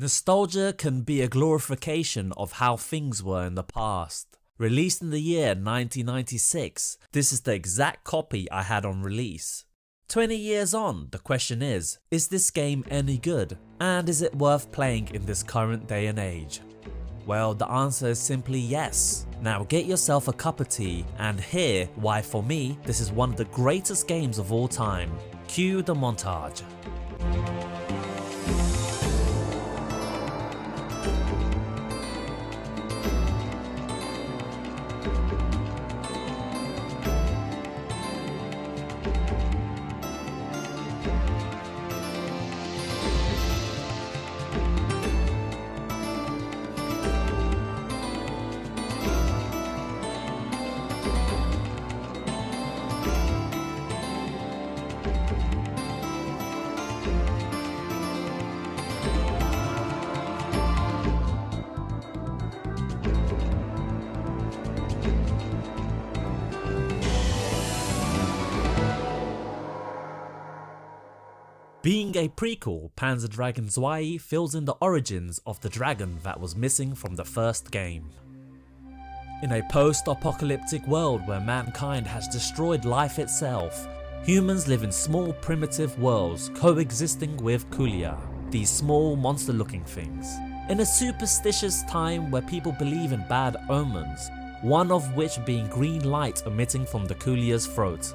Nostalgia can be a glorification of how things were in the past. Released in the year 1996, this is the exact copy I had on release. 20 years on, the question is this game any good? And is it worth playing in this current day and age? Well, the answer is simply yes. Now get yourself a cup of tea and hear why for me this is one of the greatest games of all time. Cue the montage. Being a prequel, Panzer Dragoon Zwei fills in the origins of the dragon that was missing from the first game. In a post-apocalyptic world where mankind has destroyed life itself, humans live in small primitive worlds coexisting with Kulia, these small monster-looking things. In a superstitious time where people believe in bad omens, one of which being green light emitting from the Kulia's throat.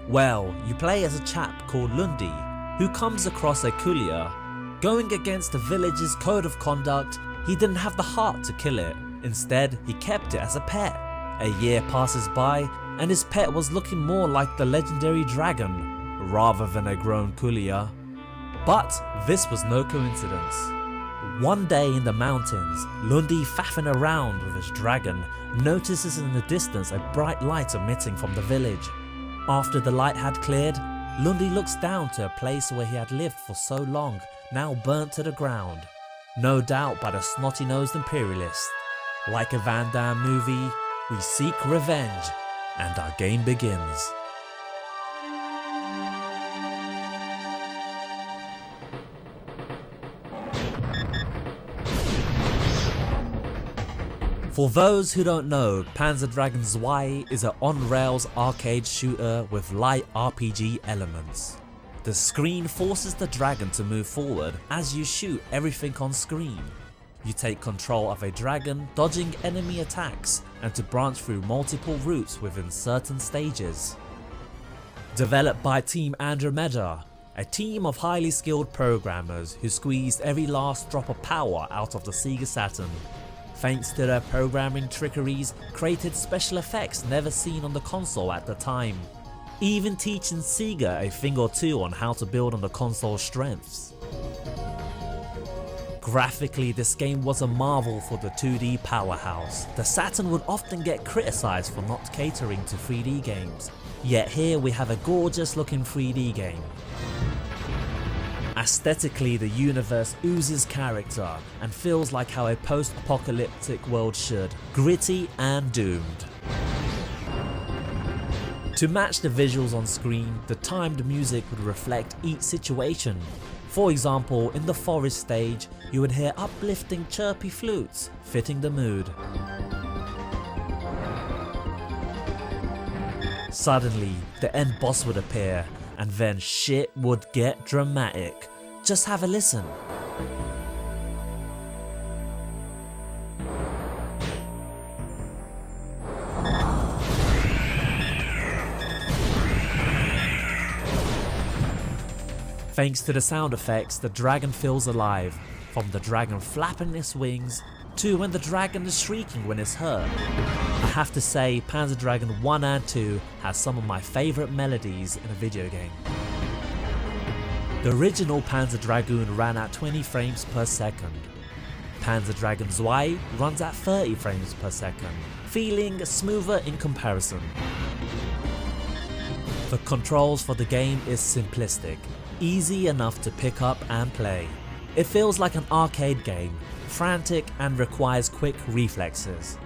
Well, you play as a chap called Lundi, who comes across a Kulia. Going against the village's code of conduct, he didn't have the heart to kill it. Instead, he kept it as a pet. A year passes by and his pet was looking more like the legendary dragon rather than a grown Kulia. But this was no coincidence. One day in the mountains, Lundi faffing around with his dragon notices in the distance a bright light emitting from the village. After the light had cleared, Lundi looks down to a place where he had lived for so long, now burnt to the ground. No doubt by the snotty-nosed imperialist. Like a Van Damme movie, we seek revenge, and our game begins. For those who don't know, Panzer Dragoon Zwei is an on-rails arcade shooter with light RPG elements. The screen forces the dragon to move forward as you shoot everything on screen. You take control of a dragon, dodging enemy attacks and to branch through multiple routes within certain stages. Developed by Team Andromeda, a team of highly skilled programmers who squeezed every last drop of power out of the Sega Saturn. Thanks to their programming trickeries, created special effects never seen on the console at the time, even teaching Sega a thing or two on how to build on the console's strengths. Graphically, this game was a marvel for the 2D powerhouse. The Saturn would often get criticised for not catering to 3D games, yet here we have a gorgeous looking 3D game. Aesthetically, the universe oozes character and feels like how a post-apocalyptic world should, gritty and doomed. To match the visuals on screen, the timed music would reflect each situation. For example, in the forest stage, you would hear uplifting chirpy flutes, fitting the mood. Suddenly, the end boss would appear, and then shit would get dramatic. Just have a listen. Thanks to the sound effects, the dragon feels alive, from the dragon flapping its wings to when the dragon is shrieking when it's hurt. I have to say, Panzer Dragoon 1 and 2 has some of my favourite melodies in a video game. The original Panzer Dragoon ran at 20 frames per second. Panzer Dragoon Zwei runs at 30 frames per second, feeling smoother in comparison. The controls for the game is simplistic, easy enough to pick up and play. It feels like an arcade game, frantic and requires quick reflexes.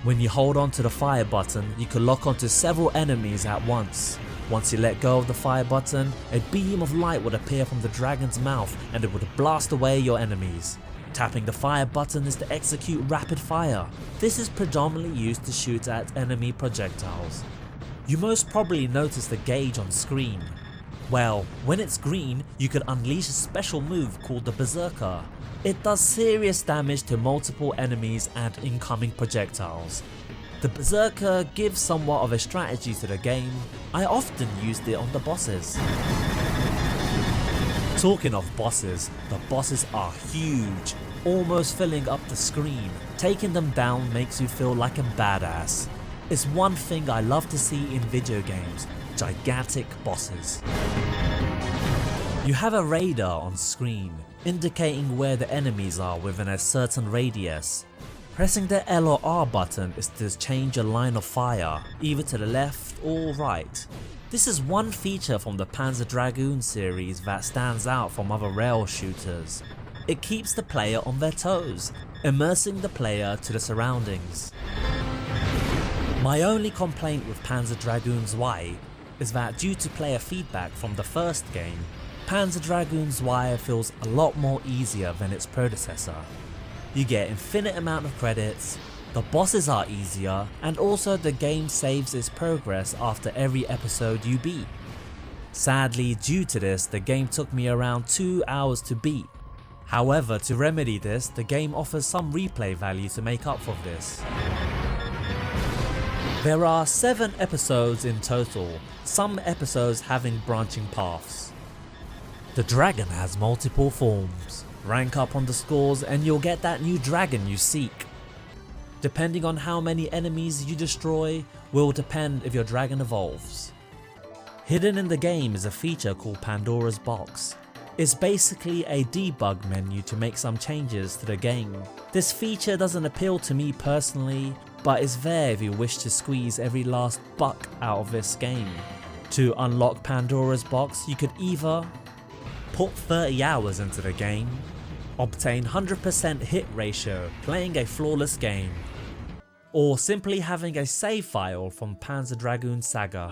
When you hold on to the fire button, you can lock onto several enemies at once. Once you let go of the fire button, a beam of light would appear from the dragon's mouth and it would blast away your enemies. Tapping the fire button is to execute rapid fire. This is predominantly used to shoot at enemy projectiles. You most probably notice the gauge on screen. Well, when it's green, you can unleash a special move called the Berserker. It does serious damage to multiple enemies and incoming projectiles. The Berserker gives somewhat of a strategy to the game. I often used it on the bosses. Talking of bosses, the bosses are huge, almost filling up the screen. Taking them down makes you feel like a badass. It's one thing I love to see in video games, gigantic bosses. You have a radar on screen, indicating where the enemies are within a certain radius. Pressing the L or R button is to change your line of fire, either to the left or right. This is one feature from the Panzer Dragoon series that stands out from other rail shooters. It keeps the player on their toes, immersing the player to the surroundings. My only complaint with Panzer Dragoon Zwei is that due to player feedback from the first game, Panzer Dragoon Zwei feels a lot more easier than its predecessor. You get infinite amount of credits, the bosses are easier, and also the game saves its progress after every episode you beat. Sadly, due to this, the game took me around 2 hours to beat. However, to remedy this, the game offers some replay value to make up for this. There are 7 episodes in total, some episodes having branching paths. The dragon has multiple forms. Rank up on the scores and you'll get that new dragon you seek. Depending on how many enemies you destroy will depend if your dragon evolves. Hidden in the game is a feature called Pandora's Box. It's basically a debug menu to make some changes to the game. This feature doesn't appeal to me personally, but is there if you wish to squeeze every last buck out of this game. To unlock Pandora's Box, you could either put 30 hours into the game, obtain 100% hit ratio playing a flawless game, or simply having a save file from Panzer Dragoon Saga.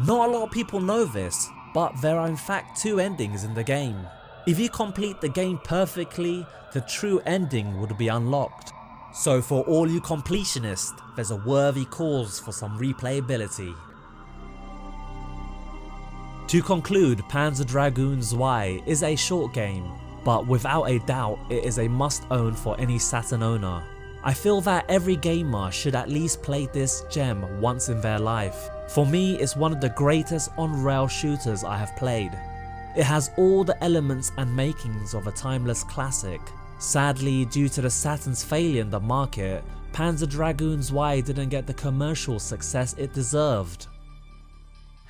Not a lot of people know this, but there are in fact 2 endings in the game. If you complete the game perfectly, the true ending would be unlocked. So for all you completionists, there's a worthy cause for some replayability. To conclude, Panzer Dragoon Zwei is a short game, but without a doubt it is a must own for any Saturn owner. I feel that every gamer should at least play this gem once in their life. For me, it's one of the greatest on-rail shooters I have played. It has all the elements and makings of a timeless classic. Sadly, due to the Saturn's failure in the market, Panzer Dragoon Zwei didn't get the commercial success it deserved.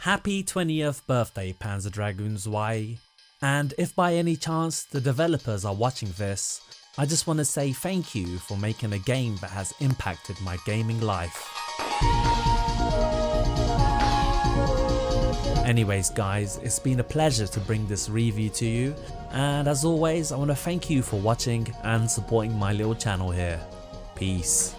Happy 20th birthday Panzer Dragoon Zwei, and if by any chance the developers are watching this, I just want to say thank you for making a game that has impacted my gaming life. Anyways guys, it's been a pleasure to bring this review to you, and as always I want to thank you for watching and supporting my little channel here. Peace.